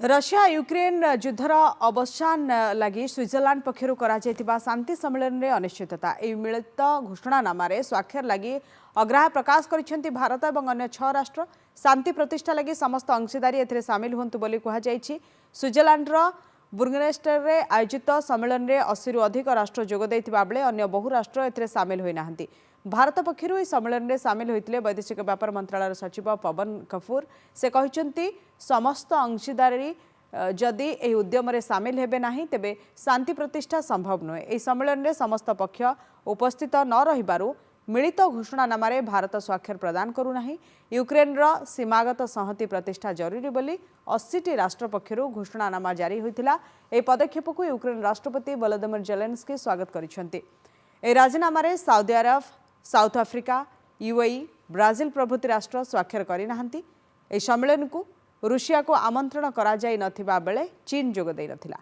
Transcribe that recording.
Russia Ukraine युद्धर अवसान लगी Switzerland पक्षर शांति सम्मेलन में अनिश्चितता यह मिलित घोषणानामा स्वाक्षर लगी अग्राह प्रकाश कर भारत और अन्य 6 राष्ट्र शांति प्रतिष्ठा लगी समस्त अंशीदारी ए सामिल हुंतु बोली कहुई। स्विट्जरलैंडर बुर्गनेस्टर आयोजित सम्मेलन में 80 रु अधिक राष्ट्र जोग देथिबा बेले अन्य बहु राष्ट्र ए सामिल होई नाहंती। भारत पक्षर इस सम्मेलन में सामिल होते वैदेशिक व्यापार मंत्रालय सचिव पवन कपूर से कहते समस्त अंशीदारी जदि यह उद्यम सामिल हेबे नाही तेबे शांति प्रतिष्ठा संभव नुहे। यह सम्मेलन में समस्त पक्ष उपस्थित न रहिबारु मिलित घोषणानामा भारत स्वाक्षर प्रदान करूना। यूक्रेन सीमागत संहति प्रतिष्ठा जरूरी बोली 80टी राष्ट्र पक्षर घोषणानामा जारी होता। यह पदक्षेप को यूक्रेन राष्ट्रपति वोलोदिमिर जेलेन्स्की स्वागत करिसेंती। ए राजीनामा Saudi Arab, South Africa, UAE, Brazil प्रभृति राष्ट्र स्वाक्षर करना। सम्मेलन को रूसिया को आमंत्रण करा जाई नथिबा बेले चीन जोग देई नथिला।